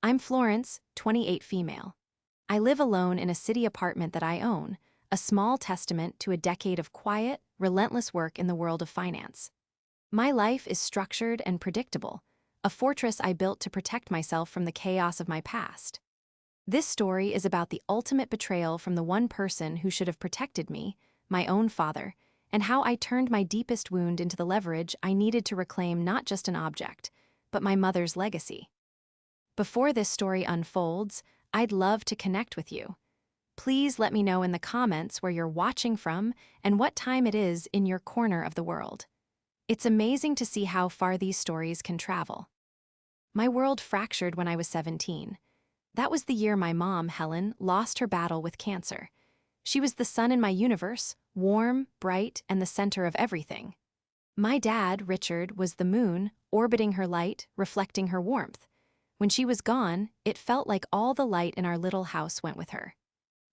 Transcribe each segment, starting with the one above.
I'm Florence, 28 female. I live alone in a city apartment that I own, a small testament to a decade of quiet, relentless work in the world of finance. My life is structured and predictable, a fortress I built to protect myself from the chaos of my past. This story is about the ultimate betrayal from the one person who should have protected me, my own father, and how I turned my deepest wound into the leverage I needed to reclaim not just an object, but my mother's legacy. Before this story unfolds, I'd love to connect with you. Please let me know in the comments where you're watching from and what time it is in your corner of the world. It's amazing to see how far these stories can travel. My world fractured when I was 17. That was the year my mom, Helen, lost her battle with cancer. She was the sun in my universe, warm, bright, and the center of everything. My dad, Richard, was the moon, orbiting her light, reflecting her warmth. When she was gone, it felt like all the light in our little house went with her.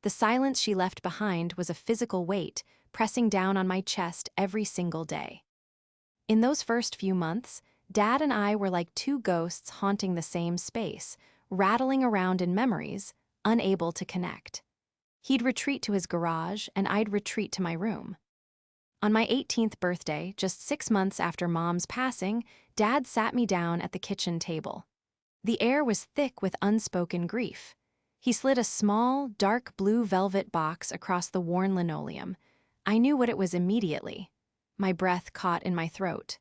The silence she left behind was a physical weight, pressing down on my chest every single day. In those first few months, Dad and I were like two ghosts haunting the same space, rattling around in memories, unable to connect. He'd retreat to his garage, and I'd retreat to my room. On my 18th birthday, just 6 months after Mom's passing, Dad sat me down at the kitchen table. The air was thick with unspoken grief. He slid a small, dark blue velvet box across the worn linoleum. I knew what it was immediately. My breath caught in my throat.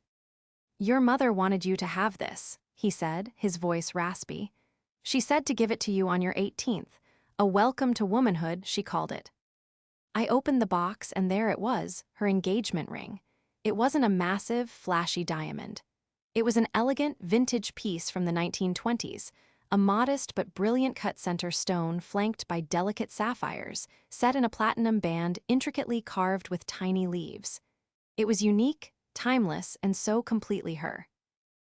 "Your mother wanted you to have this," he said, his voice raspy. "She said to give it to you on your 18th. A welcome to womanhood, she called it." I opened the box, and there it was, her engagement ring. It wasn't a massive, flashy diamond. It was an elegant, vintage piece from the 1920s, a modest but brilliant cut center stone flanked by delicate sapphires, set in a platinum band intricately carved with tiny leaves. It was unique, timeless, and so completely her.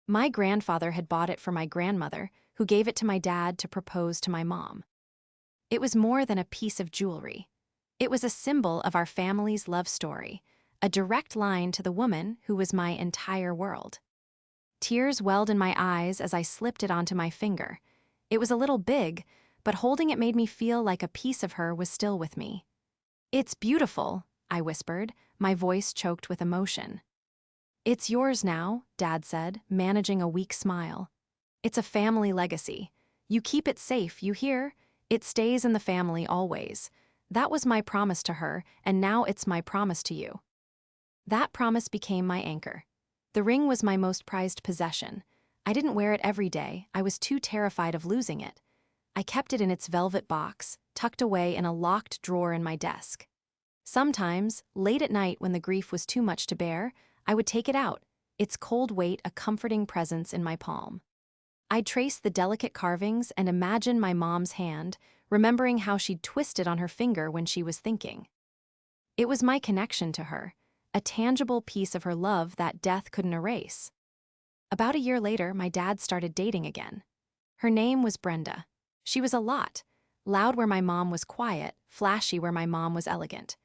My grandfather had bought it for my grandmother, who gave it to my dad to propose to my mom. It was more than a piece of jewelry. It was a symbol of our family's love story, a direct line to the woman who was my entire world. Tears welled in my eyes as I slipped it onto my finger. It was a little big, but holding it made me feel like a piece of her was still with me. "It's beautiful," I whispered, my voice choked with emotion. "It's yours now," Dad said, managing a weak smile. "It's a family legacy. You keep it safe, you hear? It stays in the family always. That was my promise to her, and now it's my promise to you." That promise became my anchor. The ring was my most prized possession. I didn't wear it every day. I was too terrified of losing it. I kept it in its velvet box, tucked away in a locked drawer in my desk. Sometimes, late at night when the grief was too much to bear, I would take it out, its cold weight a comforting presence in my palm. I'd trace the delicate carvings and imagine my mom's hand, remembering how she'd twist it on her finger when she was thinking. It was my connection to her, a tangible piece of her love that death couldn't erase. About a year later, my dad started dating again. Her name was Brenda. She was a lot, loud where my mom was quiet, flashy where my mom was elegant.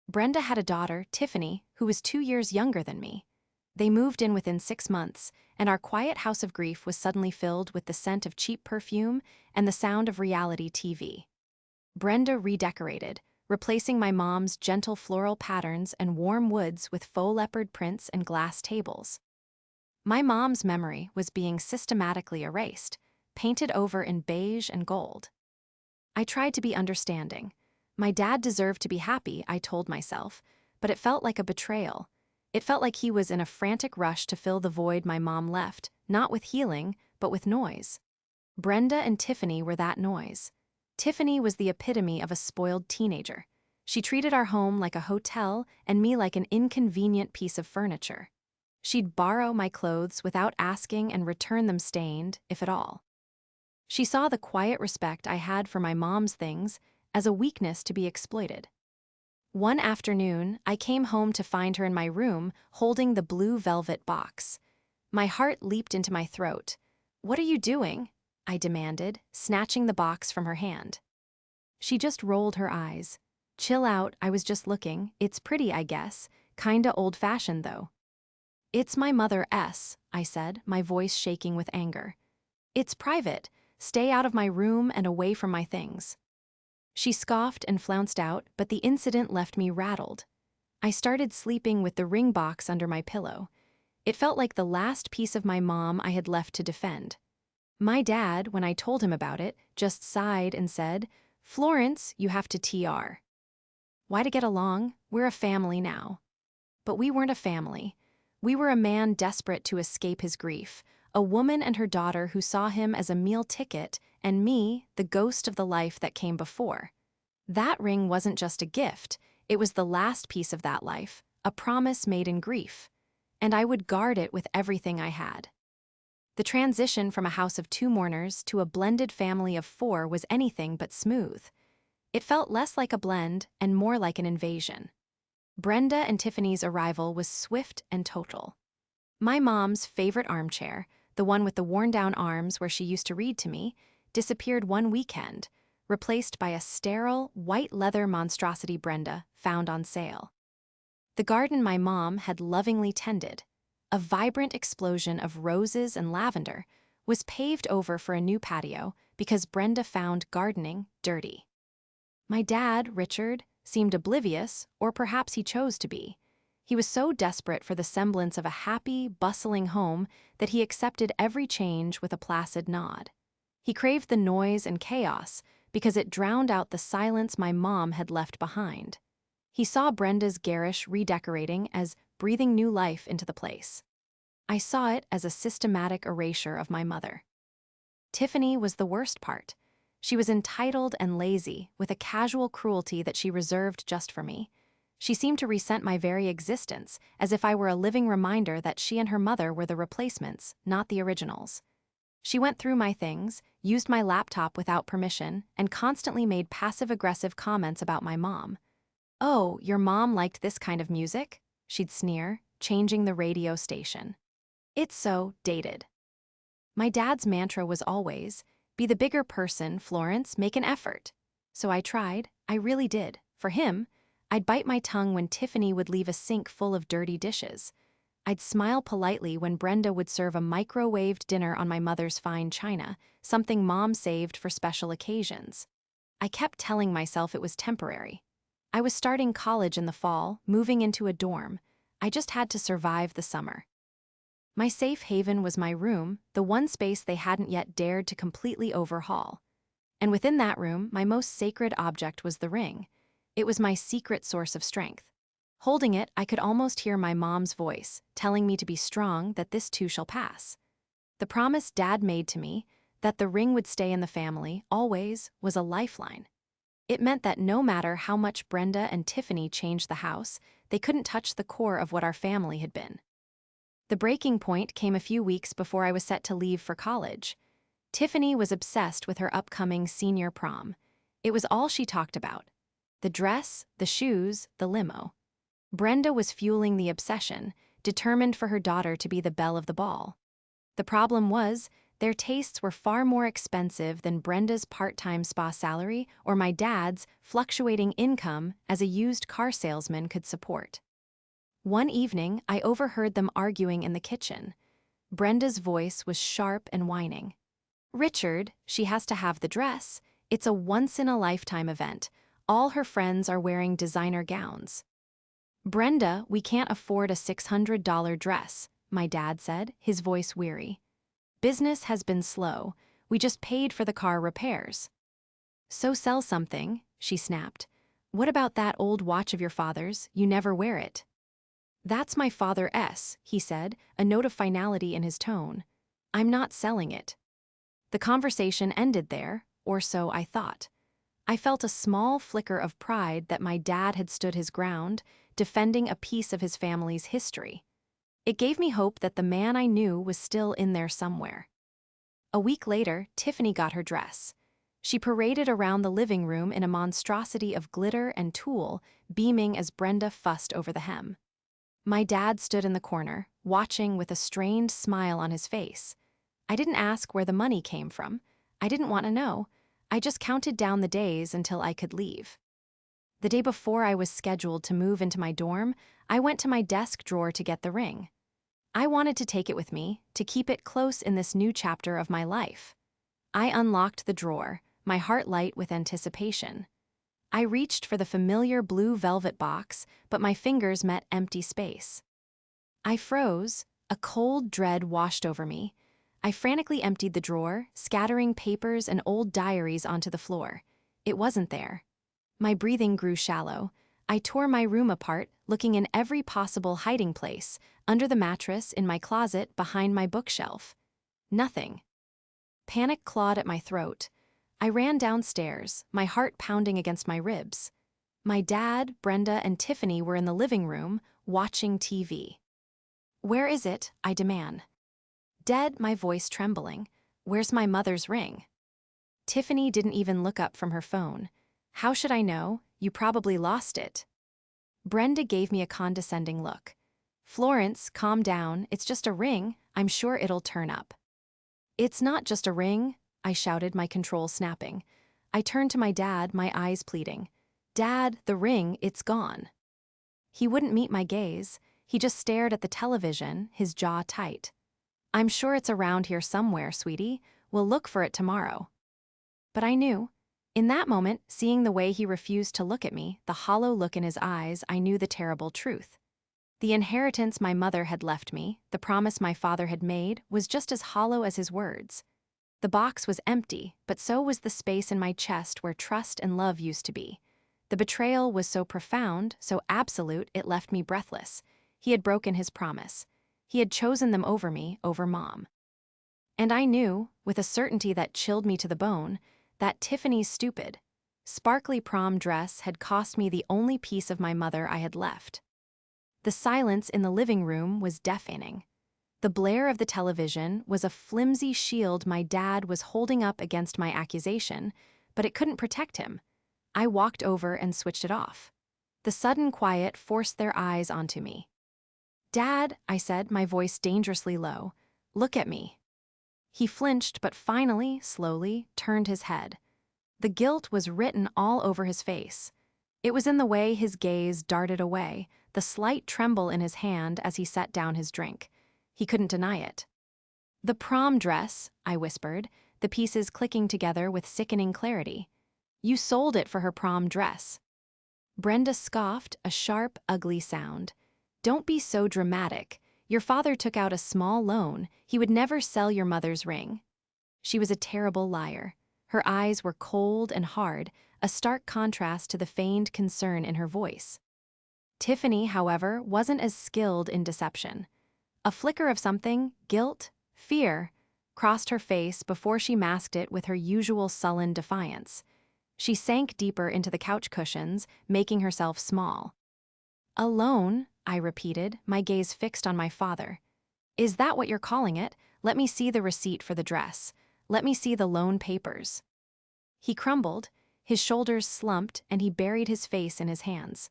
Brenda had a daughter, Tiffany, who was 2 years younger than me. They moved in within 6 months, and our quiet house of grief was suddenly filled with the scent of cheap perfume and the sound of reality TV. Brenda redecorated, replacing my mom's gentle floral patterns and warm woods with faux leopard prints and glass tables. My mom's memory was being systematically erased, painted over in beige and gold. I tried to be understanding. My dad deserved to be happy, I told myself, but it felt like a betrayal. It felt like he was in a frantic rush to fill the void my mom left, not with healing, but with noise. Brenda and Tiffany were that noise. Tiffany was the epitome of a spoiled teenager. She treated our home like a hotel and me like an inconvenient piece of furniture. She'd borrow my clothes without asking and return them stained, if at all. She saw the quiet respect I had for my mom's things as a weakness to be exploited. One afternoon, I came home to find her in my room holding the blue velvet box. My heart leaped into my throat. "What are you doing?" I demanded, snatching the box from her hand. She just rolled her eyes. "Chill out, I was just looking. It's pretty, I guess. Kinda old-fashioned, though." "It's my mother S," I said, my voice shaking with anger. "It's private. Stay out of my room and away from my things." She scoffed and flounced out, but the incident left me rattled. I started sleeping with the ring box under my pillow. It felt like the last piece of my mom I had left to defend. My dad, when I told him about it, just sighed and said, "Florence, you have to TR. Why, to get along? We're a family now." But we weren't a family. We were a man desperate to escape his grief, a woman and her daughter who saw him as a meal ticket, and me, the ghost of the life that came before. That ring wasn't just a gift, it was the last piece of that life, a promise made in grief. And I would guard it with everything I had. The transition from a house of 2 mourners to a blended family of 4 was anything but smooth. It felt less like a blend and more like an invasion. Brenda and Tiffany's arrival was swift and total. My mom's favorite armchair, the one with the worn-down arms where she used to read to me, disappeared one weekend, replaced by a sterile, white leather monstrosity Brenda found on sale. The garden my mom had lovingly tended, a vibrant explosion of roses and lavender, was paved over for a new patio because Brenda found gardening dirty. My dad, Richard, seemed oblivious, or perhaps he chose to be. He was so desperate for the semblance of a happy, bustling home that he accepted every change with a placid nod. He craved the noise and chaos because it drowned out the silence my mom had left behind. He saw Brenda's garish redecorating as breathing new life into the place. I saw it as a systematic erasure of my mother. Tiffany was the worst part. She was entitled and lazy, with a casual cruelty that she reserved just for me. She seemed to resent my very existence, as if I were a living reminder that she and her mother were the replacements, not the originals. She went through my things, used my laptop without permission, and constantly made passive-aggressive comments about my mom. "Oh, your mom liked this kind of music?" she'd sneer, changing the radio station. "It's so dated." My dad's mantra was always, "Be the bigger person, Florence, make an effort." So I tried, I really did. For him, I'd bite my tongue when Tiffany would leave a sink full of dirty dishes. I'd smile politely when Brenda would serve a microwaved dinner on my mother's fine china, something Mom saved for special occasions. I kept telling myself it was temporary. I was starting college in the fall, moving into a dorm. I just had to survive the summer. My safe haven was my room, the one space they hadn't yet dared to completely overhaul. And within that room, my most sacred object was the ring. It was my secret source of strength. Holding it, I could almost hear my mom's voice, telling me to be strong, that this too shall pass. The promise Dad made to me, that the ring would stay in the family, always, was a lifeline. It meant that no matter how much Brenda and Tiffany changed the house, they couldn't touch the core of what our family had been. The breaking point came a few weeks before I was set to leave for college. Tiffany was obsessed with her upcoming senior prom. It was all she talked about. The dress, the shoes, the limo. Brenda was fueling the obsession, determined for her daughter to be the belle of the ball. The problem was, their tastes were far more expensive than Brenda's part-time spa salary or my dad's fluctuating income as a used car salesman could support. One evening, I overheard them arguing in the kitchen. Brenda's voice was sharp and whining. "Richard, she has to have the dress. It's a once-in-a-lifetime event. All her friends are wearing designer gowns." "Brenda, we can't afford a $600 dress," my dad said, his voice weary. "Business has been slow. We just paid for the car repairs." "So sell something," she snapped. "What about that old watch of your father's? You never wear it." "That's my father's," he said, a note of finality in his tone. "I'm not selling it." The conversation ended there, or so I thought. I felt a small flicker of pride that my dad had stood his ground, defending a piece of his family's history. It gave me hope that the man I knew was still in there somewhere. A week later, Tiffany got her dress. She paraded around the living room in a monstrosity of glitter and tulle, beaming as Brenda fussed over the hem. My dad stood in the corner, watching with a strained smile on his face. I didn't ask where the money came from. I didn't want to know. I just counted down the days until I could leave. The day before I was scheduled to move into my dorm, I went to my desk drawer to get the ring. I wanted to take it with me, to keep it close in this new chapter of my life. I unlocked the drawer, my heart light with anticipation. I reached for the familiar blue velvet box, but my fingers met empty space. I froze, a cold dread washed over me. I frantically emptied the drawer, scattering papers and old diaries onto the floor. It wasn't there. My breathing grew shallow. I tore my room apart, looking in every possible hiding place, under the mattress, in my closet, behind my bookshelf. Nothing. Panic clawed at my throat. I ran downstairs, my heart pounding against my ribs. My dad, Brenda, and Tiffany were in the living room, watching TV. "Where is it?" I demand. Dead, my voice trembling. "Where's my mother's ring?" Tiffany didn't even look up from her phone. "How should I know? You probably lost it." Brenda gave me a condescending look. "Florence, calm down, it's just a ring, I'm sure it'll turn up." "It's not just a ring," I shouted, my control snapping. I turned to my dad, my eyes pleading. "Dad, the ring, it's gone." He wouldn't meet my gaze. He just stared at the television, his jaw tight. "I'm sure it's around here somewhere, sweetie. We'll look for it tomorrow." But I knew. In that moment, seeing the way he refused to look at me, the hollow look in his eyes, I knew the terrible truth. The inheritance my mother had left me, the promise my father had made, was just as hollow as his words. The box was empty, but so was the space in my chest where trust and love used to be. The betrayal was so profound, so absolute, it left me breathless. He had broken his promise. He had chosen them over me, over Mom. And I knew, with a certainty that chilled me to the bone, that Tiffany's stupid, sparkly prom dress had cost me the only piece of my mother I had left. The silence in the living room was deafening. The blare of the television was a flimsy shield my dad was holding up against my accusation, but it couldn't protect him. I walked over and switched it off. The sudden quiet forced their eyes onto me. "Dad," I said, my voice dangerously low, "look at me." He flinched, but finally, slowly, turned his head. The guilt was written all over his face. It was in the way his gaze darted away, the slight tremble in his hand as he set down his drink. He couldn't deny it. "The prom dress," I whispered, the pieces clicking together with sickening clarity. "You sold it for her prom dress." Brenda scoffed, a sharp, ugly sound. "Don't be so dramatic. Your father took out a small loan. He would never sell your mother's ring." She was a terrible liar. Her eyes were cold and hard, a stark contrast to the feigned concern in her voice. Tiffany, however, wasn't as skilled in deception. A flicker of something, guilt, fear, crossed her face before she masked it with her usual sullen defiance. She sank deeper into the couch cushions, making herself small. "A loan," I repeated, my gaze fixed on my father. "Is that what you're calling it? Let me see the receipt for the dress. Let me see the loan papers." He crumbled, his shoulders slumped, and he buried his face in his hands.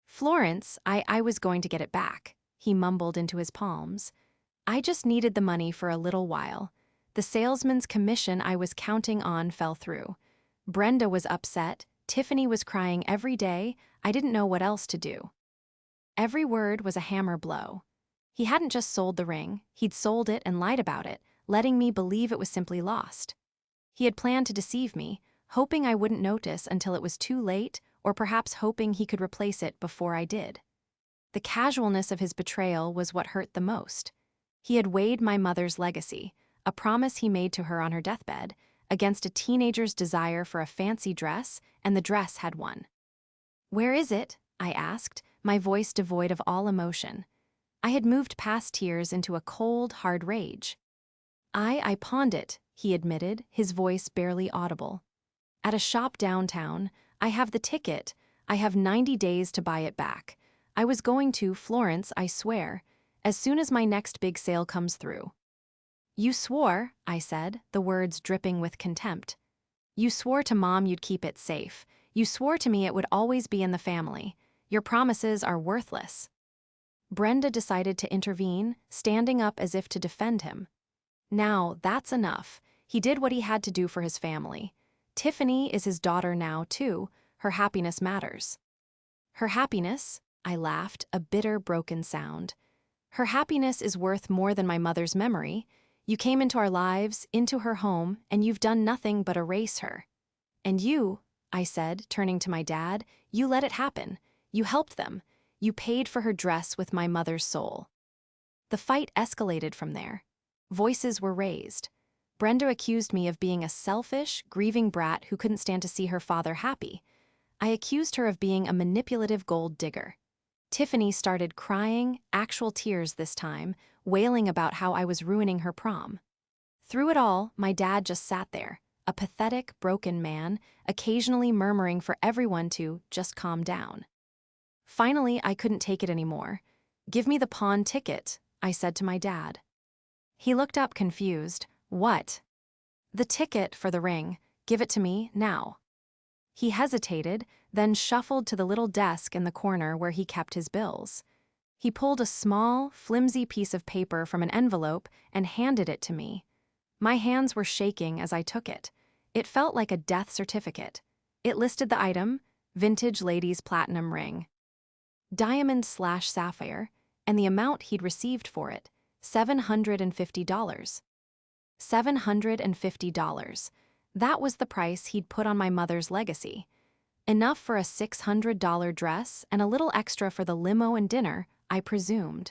"Florence, I was going to get it back," he mumbled into his palms. "I just needed the money for a little while. The salesman's commission I was counting on fell through. Brenda was upset, Tiffany was crying every day, I didn't know what else to do." Every word was a hammer blow. He hadn't just sold the ring, he'd sold it and lied about it, letting me believe it was simply lost. He had planned to deceive me, hoping I wouldn't notice until it was too late, or perhaps hoping he could replace it before I did. The casualness of his betrayal was what hurt the most. He had weighed my mother's legacy, a promise he made to her on her deathbed, against a teenager's desire for a fancy dress, and the dress had won. "Where is it?" I asked, my voice devoid of all emotion. I had moved past tears into a cold, hard rage. I pawned it," he admitted, his voice barely audible. "At a shop downtown. I have the ticket. I have 90 days to buy it back. I was going to, Florence, I swear, as soon as my next big sale comes through." "You swore," I said, the words dripping with contempt. "You swore to Mom you'd keep it safe. You swore to me it would always be in the family. Your promises are worthless." Brenda decided to intervene, standing up as if to defend him. "Now, that's enough. He did what he had to do for his family. Tiffany is his daughter now, too. Her happiness matters." "Her happiness?" I laughed, a bitter, broken sound. "Her happiness is worth more than my mother's memory. You came into our lives, into her home, and you've done nothing but erase her. And you, I said, turning to my dad, you let it happen. You helped them. You paid for her dress with my mother's soul. The fight escalated from there. Voices were raised. Brenda accused me of being a selfish, grieving brat who couldn't stand to see her father happy. I accused her of being a manipulative gold digger. Tiffany started crying, actual tears this time, wailing about how I was ruining her prom. Through it all, my dad just sat there, a pathetic, broken man, occasionally murmuring for everyone to just calm down. Finally, I couldn't take it anymore. "Give me the pawn ticket," I said to my dad. He looked up confused. "What?" "The ticket for the ring. Give it to me, now." He hesitated, then shuffled to the little desk in the corner where he kept his bills. He pulled a small, flimsy piece of paper from an envelope and handed it to me. My hands were shaking as I took it. It felt like a death certificate. It listed the item, vintage lady's platinum ring. Diamond/sapphire, and the amount he'd received for it, $750. $750. That was the price he'd put on my mother's legacy. Enough for a $600 dress and a little extra for the limo and dinner, I presumed.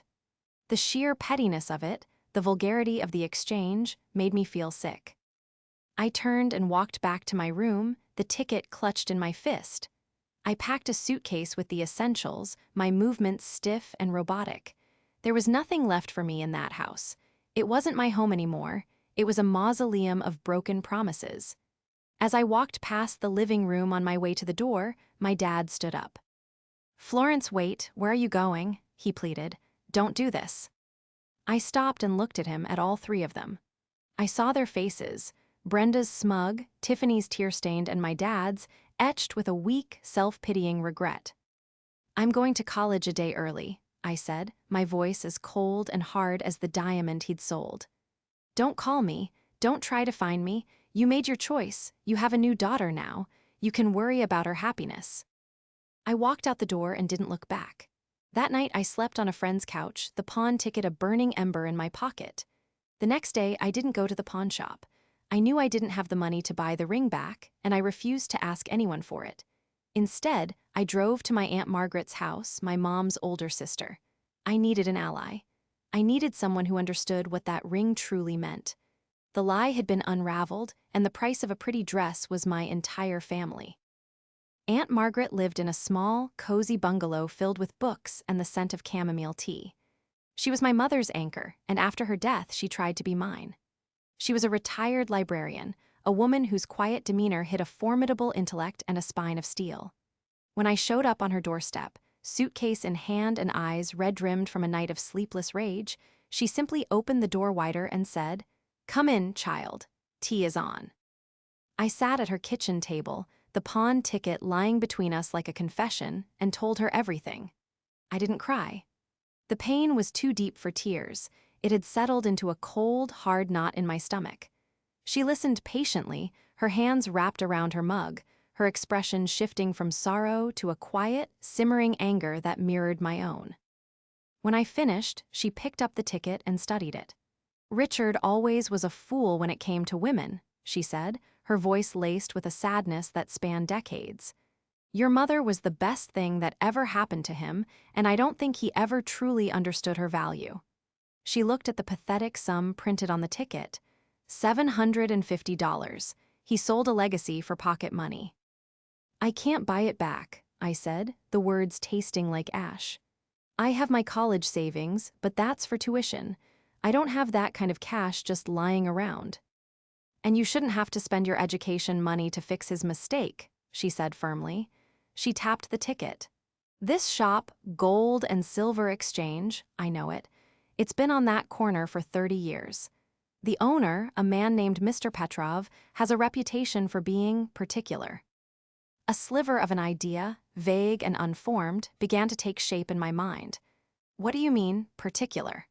The sheer pettiness of it, the vulgarity of the exchange, made me feel sick. I turned and walked back to my room, the ticket clutched in my fist. I packed a suitcase with the essentials, my movements stiff and robotic. There was nothing left for me in that house. It wasn't my home anymore. It was a mausoleum of broken promises. As I walked past the living room on my way to the door, my dad stood up. "Florence, wait, where are you going?" he pleaded. "Don't do this." I stopped and looked at him, at all three of them. I saw their faces, Brenda's smug, Tiffany's tear-stained, and my dad's, etched with a weak, self-pitying regret. "I'm going to college a day early," I said, my voice as cold and hard as the diamond he'd sold. "Don't call me. Don't try to find me. You made your choice. You have a new daughter now. You can worry about her happiness." I walked out the door and didn't look back. That night I slept on a friend's couch, the pawn ticket a burning ember in my pocket. The next day I didn't go to the pawn shop. I knew I didn't have the money to buy the ring back, and I refused to ask anyone for it. Instead, I drove to my Aunt Margaret's house, my mom's older sister. I needed an ally. I needed someone who understood what that ring truly meant. The lie had been unraveled, and the price of a pretty dress was my entire family. Aunt Margaret lived in a small, cozy bungalow filled with books and the scent of chamomile tea. She was my mother's anchor, and after her death, she tried to be mine. She was a retired librarian, a woman whose quiet demeanor hid a formidable intellect and a spine of steel. When I showed up on her doorstep, suitcase in hand and eyes red-rimmed from a night of sleepless rage, she simply opened the door wider and said, "Come in, child. Tea is on." I sat at her kitchen table, the pawn ticket lying between us like a confession, and told her everything. I didn't cry. The pain was too deep for tears. It had settled into a cold, hard knot in my stomach. She listened patiently, her hands wrapped around her mug, her expression shifting from sorrow to a quiet, simmering anger that mirrored my own. When I finished, she picked up the ticket and studied it. "Richard always was a fool when it came to women," she said, her voice laced with a sadness that spanned decades. "Your mother was the best thing that ever happened to him, and I don't think he ever truly understood her value." She looked at the pathetic sum printed on the ticket. $750. He sold a legacy for pocket money. "I can't buy it back," I said, the words tasting like ash. "I have my college savings, but that's for tuition. I don't have that kind of cash just lying around." "And you shouldn't have to spend your education money to fix his mistake," she said firmly. She tapped the ticket. "This shop, Gold and Silver Exchange, I know it. It's been on that corner for 30 years. The owner, a man named Mr. Petrov, has a reputation for being particular." A sliver of an idea, vague and unformed, began to take shape in my mind. "What do you mean, particular?"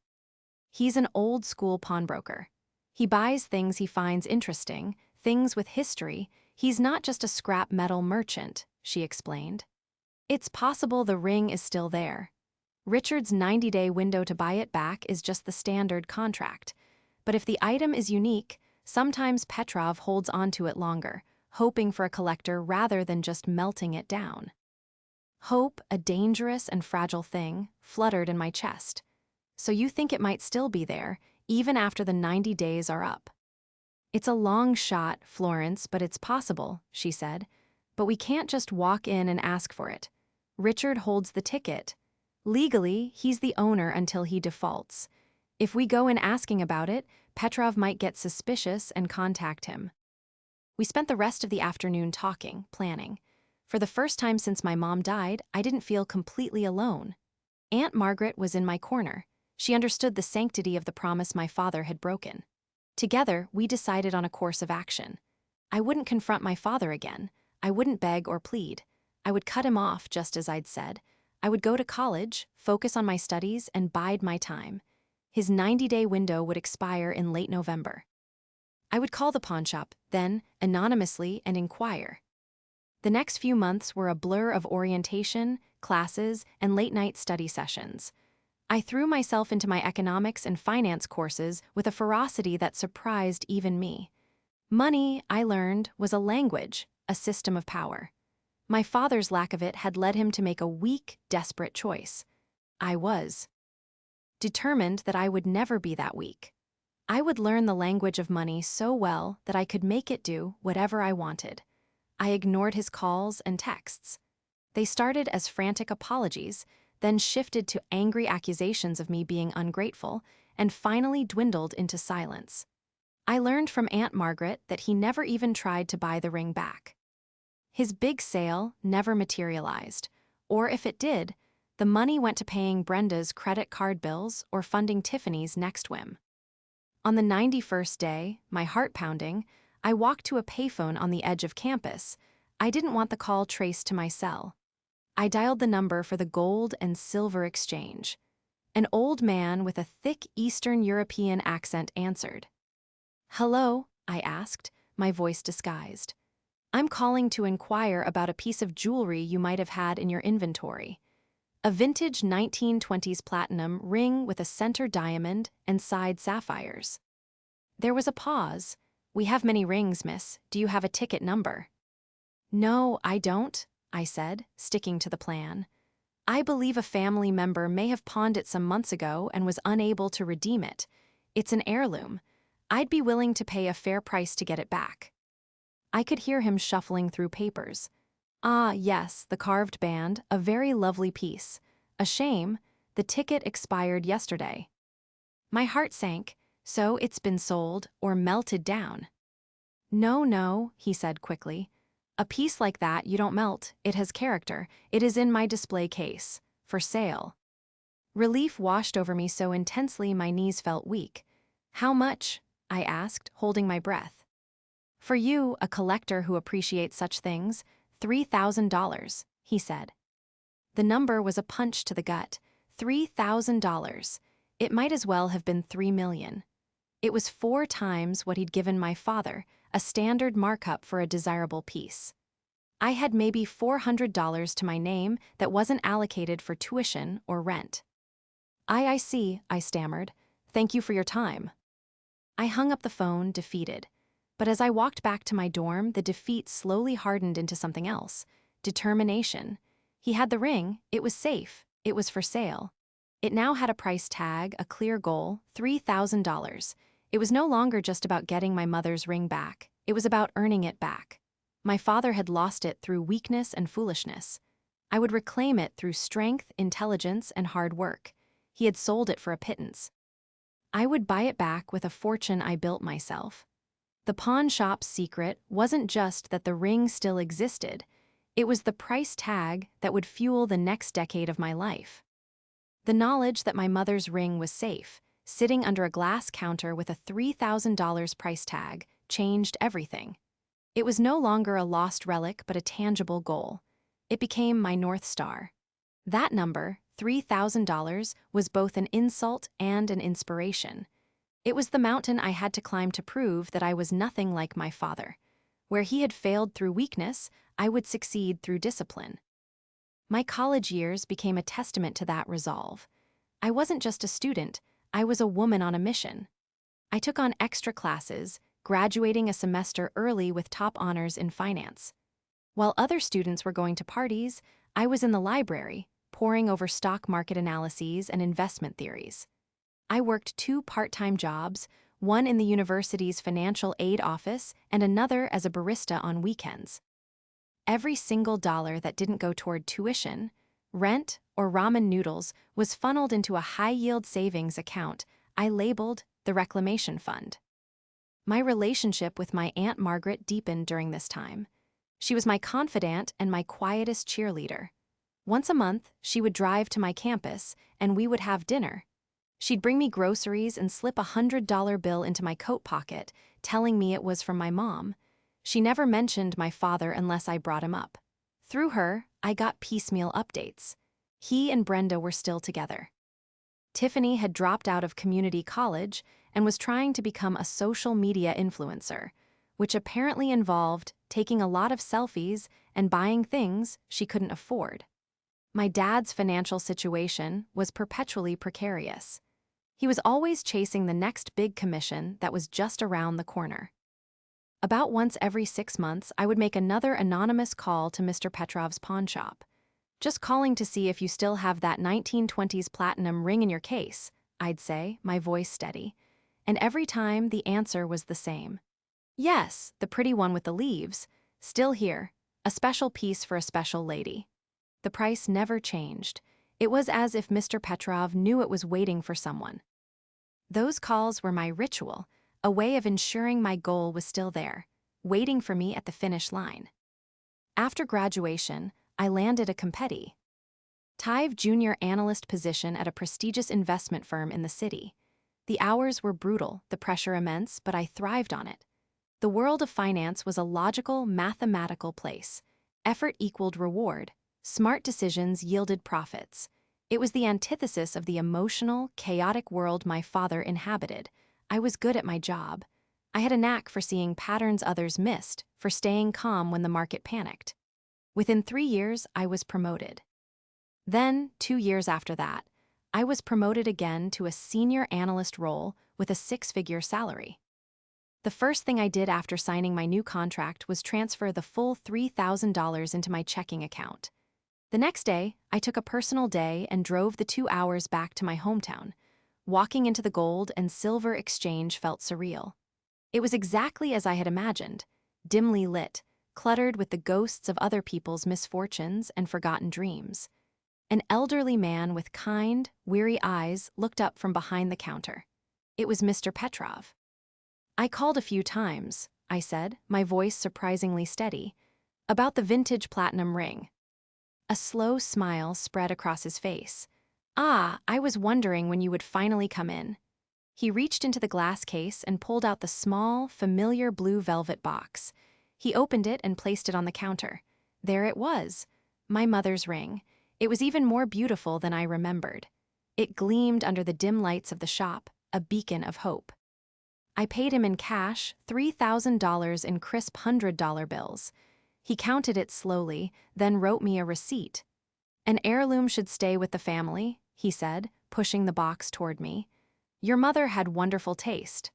"He's an old-school pawnbroker. He buys things he finds interesting, things with history. He's not just a scrap metal merchant," she explained. "It's possible the ring is still there. Richard's 90-day window to buy it back is just the standard contract. But if the item is unique, sometimes Petrov holds onto it longer, hoping for a collector rather than just melting it down. Hope, a dangerous and fragile thing, fluttered in my chest. So you think it might still be there, even after the 90 days are up? It's a long shot, Florence, but it's possible, she said. But we can't just walk in and ask for it. Richard holds the ticket. Legally, he's the owner until he defaults. If we go in asking about it, Petrov might get suspicious and contact him. We spent the rest of the afternoon talking, planning. For the first time since my mom died, I didn't feel completely alone. Aunt Margaret was in my corner. She understood the sanctity of the promise my father had broken. Together, we decided on a course of action. I wouldn't confront my father again. I wouldn't beg or plead. I would cut him off, just as I'd said. I would go to college, focus on my studies, and bide my time. His 90-day window would expire in late November. I would call the pawnshop, then, anonymously, and inquire. The next few months were a blur of orientation, classes, and late-night study sessions. I threw myself into my economics and finance courses with a ferocity that surprised even me. Money, I learned, was a language, a system of power. My father's lack of it had led him to make a weak, desperate choice. I was determined that I would never be that weak. I would learn the language of money so well that I could make it do whatever I wanted. I ignored his calls and texts. They started as frantic apologies, then shifted to angry accusations of me being ungrateful, and finally dwindled into silence. I learned from Aunt Margaret that he never even tried to buy the ring back. His big sale never materialized, or if it did, the money went to paying Brenda's credit card bills or funding Tiffany's next whim. On the 91st day, my heart pounding, I walked to a payphone on the edge of campus. I didn't want the call traced to my cell. I dialed the number for the gold and silver exchange. An old man with a thick Eastern European accent answered. "Hello?" I asked, my voice disguised. "I'm calling to inquire about a piece of jewelry you might have had in your inventory. A vintage 1920s platinum ring with a center diamond and side sapphires." There was a pause. "We have many rings, miss. Do you have a ticket number?" "No, I don't," I said, sticking to the plan. "I believe a family member may have pawned it some months ago and was unable to redeem it. It's an heirloom. I'd be willing to pay a fair price to get it back." I could hear him shuffling through papers. "Ah, yes, the carved band, a very lovely piece. A shame, the ticket expired yesterday." My heart sank. "So it's been sold or melted down?" No, he said quickly. "A piece like that you don't melt, it has character. It is in my display case. For sale." Relief washed over me so intensely my knees felt weak. "How much?" I asked, holding my breath. "For you, a collector who appreciates such things, $3,000, he said. The number was a punch to the gut. $3,000. It might as well have been $3 million. It was 4 times what he'd given my father, a standard markup for a desirable piece. I had maybe $400 to my name that wasn't allocated for tuition or rent. I see, I stammered. "Thank you for your time." I hung up the phone, defeated. But as I walked back to my dorm, the defeat slowly hardened into something else. Determination. He had the ring, it was safe, it was for sale. It now had a price tag, a clear goal, $3,000. It was no longer just about getting my mother's ring back. It was about earning it back. My father had lost it through weakness and foolishness. I would reclaim it through strength, intelligence, and hard work. He had sold it for a pittance. I would buy it back with a fortune I built myself. The pawn shop's secret wasn't just that the ring still existed. It was the price tag that would fuel the next decade of my life. The knowledge that my mother's ring was safe, sitting under a glass counter with a $3,000 price tag, changed everything. It was no longer a lost relic but a tangible goal. It became my North Star. That number, $3,000, was both an insult and an inspiration. It was the mountain I had to climb to prove that I was nothing like my father. Where he had failed through weakness, I would succeed through discipline. My college years became a testament to that resolve. I wasn't just a student, I was a woman on a mission. I took on extra classes, graduating a semester early with top honors in finance. While other students were going to parties, I was in the library, poring over stock market analyses and investment theories. I worked 2 part-time jobs, one in the university's financial aid office and another as a barista on weekends. Every single dollar that didn't go toward tuition, rent, or ramen noodles was funneled into a high-yield savings account I labeled the Reclamation Fund. My relationship with my Aunt Margaret deepened during this time. She was my confidant and my quietest cheerleader. Once a month, she would drive to my campus, and we would have dinner. She'd bring me groceries and slip a $100 bill into my coat pocket, telling me it was from my mom. She never mentioned my father unless I brought him up. Through her, I got piecemeal updates. He and Brenda were still together. Tiffany had dropped out of community college and was trying to become a social media influencer, which apparently involved taking a lot of selfies and buying things she couldn't afford. My dad's financial situation was perpetually precarious. He was always chasing the next big commission that was just around the corner. About once every 6 months, I would make another anonymous call to Mr. Petrov's pawn shop. "Just calling to see if you still have that 1920s platinum ring in your case," I'd say, my voice steady. And every time the answer was the same. "Yes, the pretty one with the leaves. Still here. A special piece for a special lady." The price never changed. It was as if Mr. Petrov knew it was waiting for someone. Those calls were my ritual, a way of ensuring my goal was still there, waiting for me at the finish line. After graduation, I landed a competitive junior analyst position at a prestigious investment firm in the city. The hours were brutal, the pressure immense, but I thrived on it. The world of finance was a logical, mathematical place. Effort equaled reward. Smart decisions yielded profits. It was the antithesis of the emotional, chaotic world my father inhabited. I was good at my job. I had a knack for seeing patterns others missed, for staying calm when the market panicked. Within 3 years, I was promoted. Then, 2 years after that, I was promoted again to a senior analyst role with a 6-figure salary. The first thing I did after signing my new contract was transfer the full $3,000 into my checking account. The next day, I took a personal day and drove the 2 hours back to my hometown. Walking into the gold and silver exchange felt surreal. It was exactly as I had imagined, dimly lit, cluttered with the ghosts of other people's misfortunes and forgotten dreams. An elderly man with kind, weary eyes looked up from behind the counter. It was Mr. Petrov. "I called a few times," I said, my voice surprisingly steady, "about the vintage platinum ring." A slow smile spread across his face. "Ah, I was wondering when you would finally come in." He reached into the glass case and pulled out the small, familiar blue velvet box. He opened it and placed it on the counter. There it was, my mother's ring. It was even more beautiful than I remembered. It gleamed under the dim lights of the shop, a beacon of hope. I paid him in cash, $3,000 in crisp $100 bills. He counted it slowly, then wrote me a receipt. "An heirloom should stay with the family," he said, pushing the box toward me. "Your mother had wonderful taste."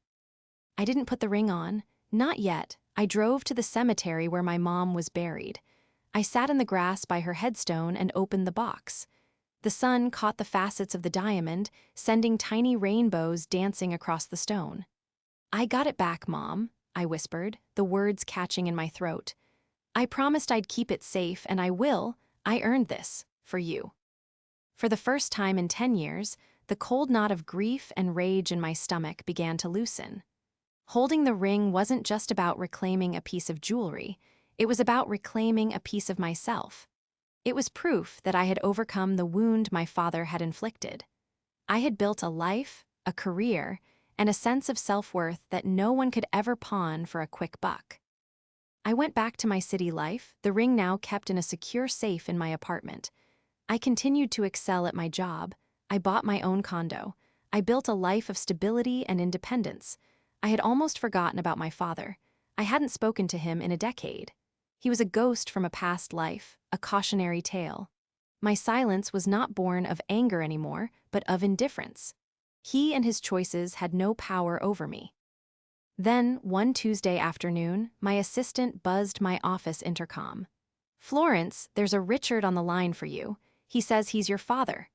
I didn't put the ring on. Not yet. I drove to the cemetery where my mom was buried. I sat in the grass by her headstone and opened the box. The sun caught the facets of the diamond, sending tiny rainbows dancing across the stone. "I got it back, Mom," I whispered, the words catching in my throat. "I promised I'd keep it safe, and I will. I earned this, for you." For the first time in 10 years, the cold knot of grief and rage in my stomach began to loosen. Holding the ring wasn't just about reclaiming a piece of jewelry, it was about reclaiming a piece of myself. It was proof that I had overcome the wound my father had inflicted. I had built a life, a career, and a sense of self-worth that no one could ever pawn for a quick buck. I went back to my city life, the ring now kept in a secure safe in my apartment. I continued to excel at my job. I bought my own condo. I built a life of stability and independence. I had almost forgotten about my father. I hadn't spoken to him in a decade. He was a ghost from a past life, a cautionary tale. My silence was not born of anger anymore, but of indifference. He and his choices had no power over me. Then, one Tuesday afternoon, my assistant buzzed my office intercom. "Florence, there's a Richard on the line for you. He says he's your father."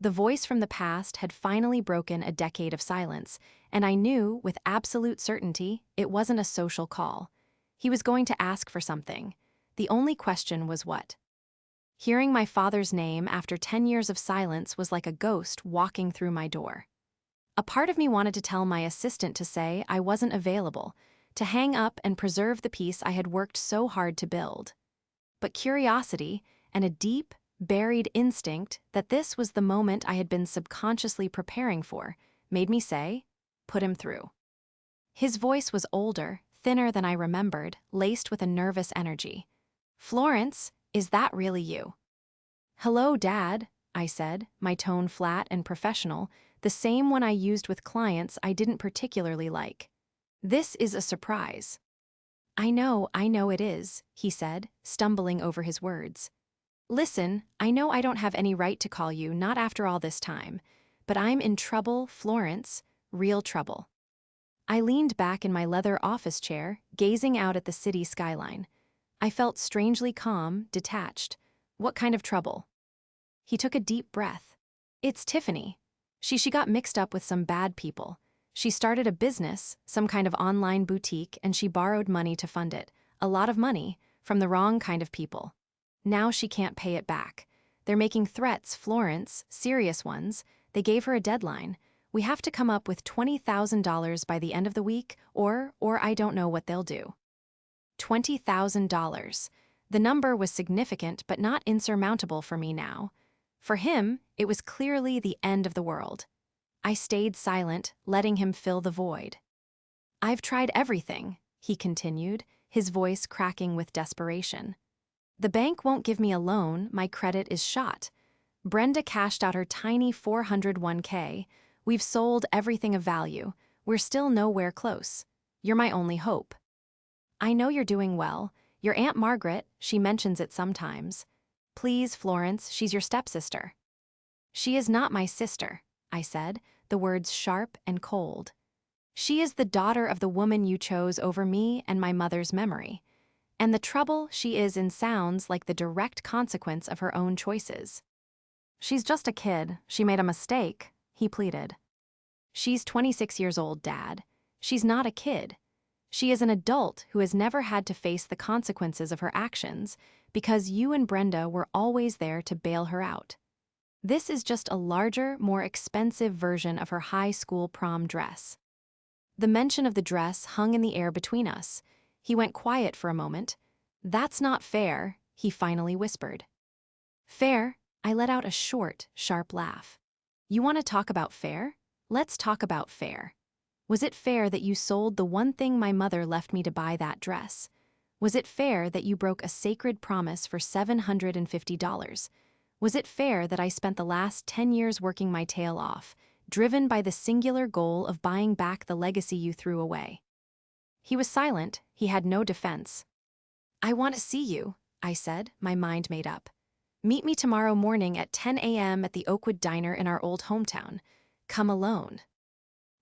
The voice from the past had finally broken a decade of silence, and I knew, with absolute certainty, it wasn't a social call. He was going to ask for something. The only question was what. Hearing my father's name after 10 years of silence was like a ghost walking through my door. A part of me wanted to tell my assistant to say I wasn't available, to hang up and preserve the peace I had worked so hard to build. But curiosity and a deep, buried instinct that this was the moment I had been subconsciously preparing for made me say, "Put him through." His voice was older, thinner than I remembered, laced with a nervous energy. "Florence, is that really you?" "Hello, Dad," I said, my tone flat and professional, the same one I used with clients I didn't particularly like. "This is a surprise." I know it is," he said, stumbling over his words. "Listen, I know I don't have any right to call you, not after all this time, but I'm in trouble, Florence, real trouble." I leaned back in my leather office chair, gazing out at the city skyline. I felt strangely calm, detached. "What kind of trouble?" He took a deep breath. "It's Tiffany. She got mixed up with some bad people. She started a business, some kind of online boutique, and she borrowed money to fund it. A lot of money, from the wrong kind of people. Now she can't pay it back. They're making threats, Florence, serious ones. They gave her a deadline. We have to come up with $20,000 by the end of the week, or I don't know what they'll do." $20,000. The number was significant but not insurmountable for me now. For him, it was clearly the end of the world. I stayed silent, letting him fill the void. "I've tried everything," he continued, his voice cracking with desperation. "The bank won't give me a loan, my credit is shot. Brenda cashed out her tiny 401k. We've sold everything of value. We're still nowhere close. You're my only hope. I know you're doing well. Your Aunt Margaret, she mentions it sometimes. Please, Florence, she's your stepsister." "She is not my sister," I said, the words sharp and cold. "She is the daughter of the woman you chose over me and my mother's memory. And the trouble she is in sounds like the direct consequence of her own choices." "She's just a kid. She made a mistake," he pleaded. "She's 26 years old, Dad. She's not a kid. She is an adult who has never had to face the consequences of her actions because you and Brenda were always there to bail her out. This is just a larger, more expensive version of her high school prom dress." The mention of the dress hung in the air between us. He went quiet for a moment. "That's not fair," he finally whispered. "Fair?" I let out a short, sharp laugh. "You want to talk about fair? Let's talk about fair. Was it fair that you sold the one thing my mother left me to buy that dress? Was it fair that you broke a sacred promise for $750? Was it fair that I spent the last 10 years working my tail off, driven by the singular goal of buying back the legacy you threw away?" He was silent. He had no defense. "I want to see you," I said, my mind made up. "Meet me tomorrow morning at 10 a.m. at the Oakwood Diner in our old hometown. Come alone."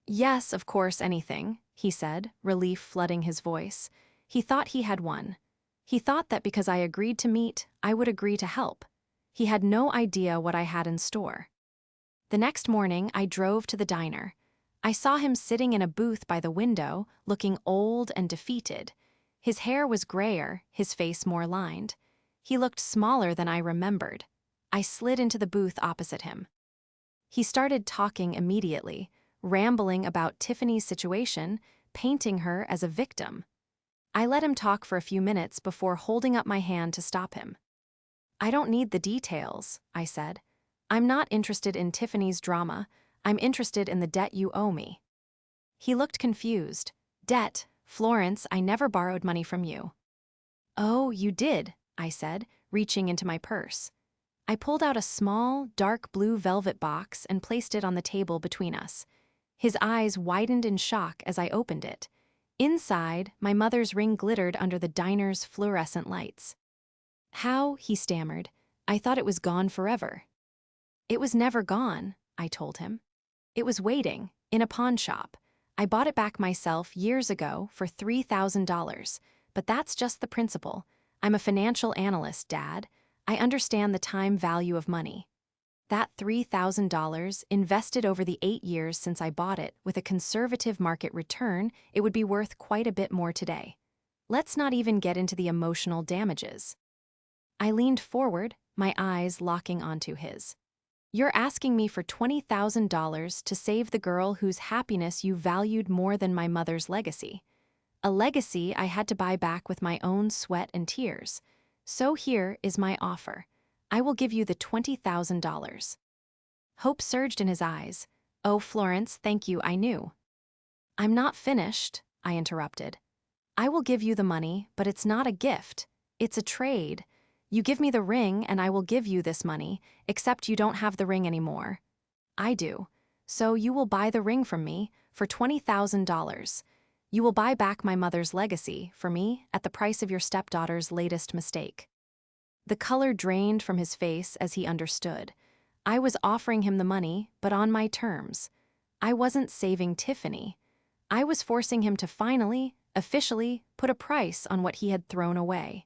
"Yes, of course, anything," he said, relief flooding his voice. He thought he had won. He thought that because I agreed to meet, I would agree to help. He had no idea what I had in store. The next morning, I drove to the diner. I saw him sitting in a booth by the window, looking old and defeated. His hair was grayer, his face more lined. He looked smaller than I remembered. I slid into the booth opposite him. He started talking immediately, rambling about Tiffany's situation, painting her as a victim. I let him talk for a few minutes before holding up my hand to stop him. "I don't need the details," I said. "I'm not interested in Tiffany's drama. I'm interested in the debt you owe me." He looked confused. "Debt? Florence, I never borrowed money from you." "Oh, you did," I said, reaching into my purse. I pulled out a small, dark blue velvet box and placed it on the table between us. His eyes widened in shock as I opened it. Inside, my mother's ring glittered under the diner's fluorescent lights. "How?" he stammered. "I thought it was gone forever." "It was never gone," I told him. It was waiting, in a pawn shop. I bought it back myself years ago for $3,000. But that's just the principle. I'm a financial analyst, Dad. I understand the time value of money. That $3,000, invested over the 8 years since I bought it, with a conservative market return, it would be worth quite a bit more today. Let's not even get into the emotional damages. I leaned forward, my eyes locking onto his. You're asking me for $20,000 to save the girl whose happiness you valued more than my mother's legacy. A legacy I had to buy back with my own sweat and tears. So here is my offer. I will give you the $20,000. Hope surged in his eyes. Oh, Florence, thank you, I knew. I'm not finished, I interrupted. I will give you the money, but it's not a gift. It's a trade. You give me the ring and I will give you this money, except you don't have the ring anymore. I do. So you will buy the ring from me for $20,000. You will buy back my mother's legacy, for me, at the price of your stepdaughter's latest mistake. The color drained from his face as he understood. I was offering him the money, but on my terms. I wasn't saving Tiffany. I was forcing him to finally, officially, put a price on what he had thrown away.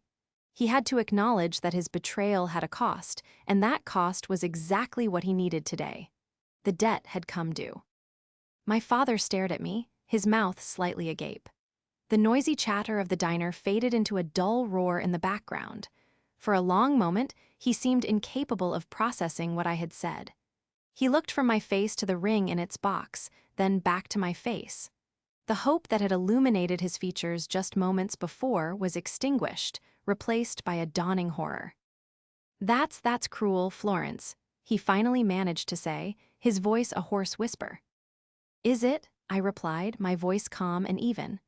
He had to acknowledge that his betrayal had a cost, and that cost was exactly what he needed today. The debt had come due. My father stared at me, his mouth slightly agape. The noisy chatter of the diner faded into a dull roar in the background. For a long moment, he seemed incapable of processing what I had said. He looked from my face to the ring in its box, then back to my face. The hope that had illuminated his features just moments before was extinguished, replaced by a dawning horror. That's cruel, Florence," he finally managed to say, his voice a hoarse whisper. "Is it?" I replied, my voice calm and even.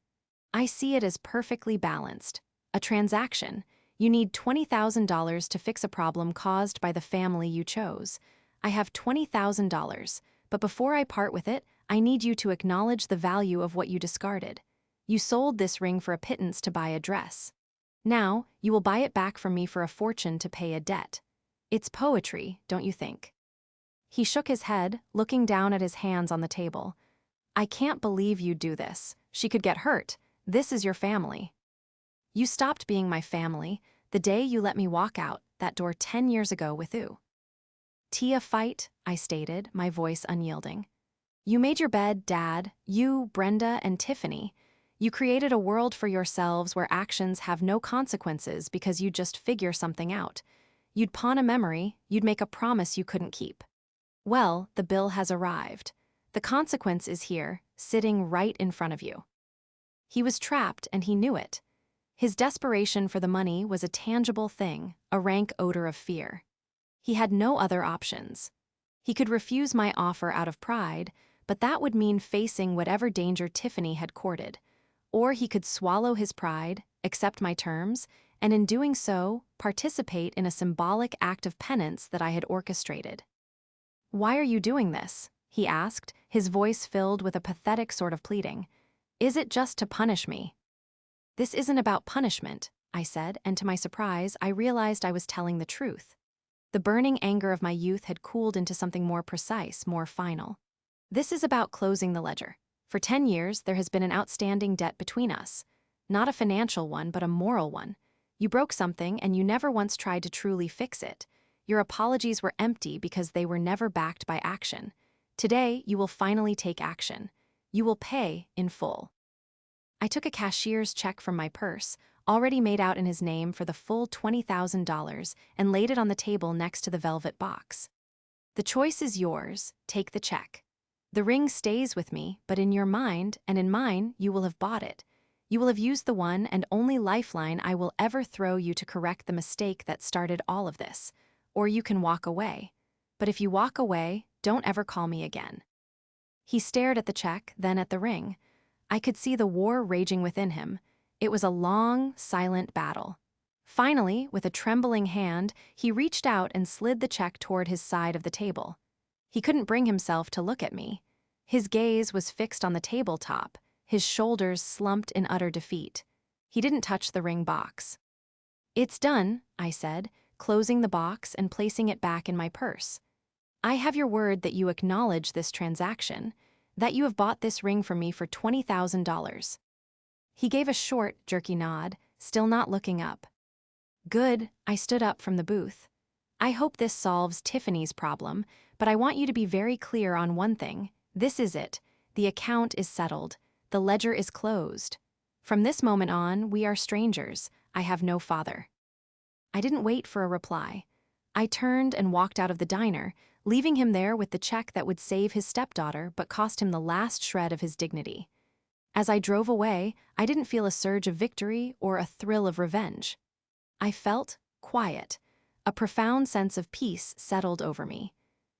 "I see it as perfectly balanced. A transaction. You need $20,000 to fix a problem caused by the family you chose. I have $20,000, but before I part with it, I need you to acknowledge the value of what you discarded. You sold this ring for a pittance to buy a dress. Now, you will buy it back from me for a fortune to pay a debt. It's poetry, don't you think?" He shook his head, looking down at his hands on the table. "I can't believe you'd do this. She could get hurt. This is your family." "You stopped being my family the day you let me walk out that door 10 years ago with you." "Tia fight," I stated, my voice unyielding. "You made your bed, Dad, you, Brenda, and Tiffany. You created a world for yourselves where actions have no consequences because you just figure something out. You'd pawn a memory, you'd make a promise you couldn't keep. Well, the bill has arrived. The consequence is here, sitting right in front of you." He was trapped and he knew it. His desperation for the money was a tangible thing, a rank odor of fear. He had no other options. He could refuse my offer out of pride, but that would mean facing whatever danger Tiffany had courted. Or he could swallow his pride, accept my terms, and in doing so, participate in a symbolic act of penance that I had orchestrated. "Why are you doing this?" he asked, his voice filled with a pathetic sort of pleading. "Is it just to punish me?" "This isn't about punishment," I said, and to my surprise, I realized I was telling the truth. The burning anger of my youth had cooled into something more precise, more final. "This is about closing the ledger. For 10 years, there has been an outstanding debt between us. Not a financial one, but a moral one. You broke something and you never once tried to truly fix it. Your apologies were empty because they were never backed by action. Today, you will finally take action. You will pay in full." I took a cashier's check from my purse, already made out in his name for the full $20,000, and laid it on the table next to the velvet box. "The choice is yours. Take the check. The ring stays with me, but in your mind and in mine, you will have bought it. You will have used the one and only lifeline I will ever throw you to correct the mistake that started all of this. Or you can walk away. But if you walk away, don't ever call me again." He stared at the check, then at the ring. I could see the war raging within him. It was a long, silent battle. Finally, with a trembling hand, he reached out and slid the check toward his side of the table. He couldn't bring himself to look at me. His gaze was fixed on the tabletop, his shoulders slumped in utter defeat. He didn't touch the ring box. "It's done," I said, closing the box and placing it back in my purse. I have your word that you acknowledge this transaction, that you have bought this ring from me for $20,000. He gave a short, jerky nod, still not looking up. Good, I stood up from the booth. I hope this solves Tiffany's problem, but I want you to be very clear on one thing. This is it. The account is settled. The ledger is closed. From this moment on, we are strangers. I have no father. I didn't wait for a reply. I turned and walked out of the diner, leaving him there with the check that would save his stepdaughter but cost him the last shred of his dignity. As I drove away, I didn't feel a surge of victory or a thrill of revenge. I felt quiet. A profound sense of peace settled over me.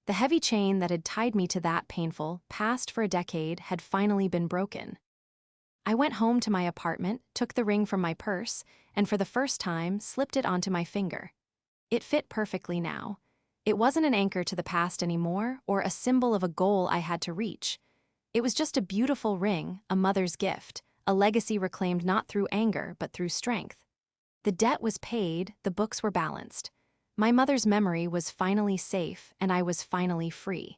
The heavy chain that had tied me to that painful past for a decade had finally been broken. I went home to my apartment, took the ring from my purse, and for the first time slipped it onto my finger. It fit perfectly now. It wasn't an anchor to the past anymore, or a symbol of a goal I had to reach. It was just a beautiful ring, a mother's gift, a legacy reclaimed not through anger but through strength. The debt was paid, the books were balanced. My mother's memory was finally safe, and I was finally free.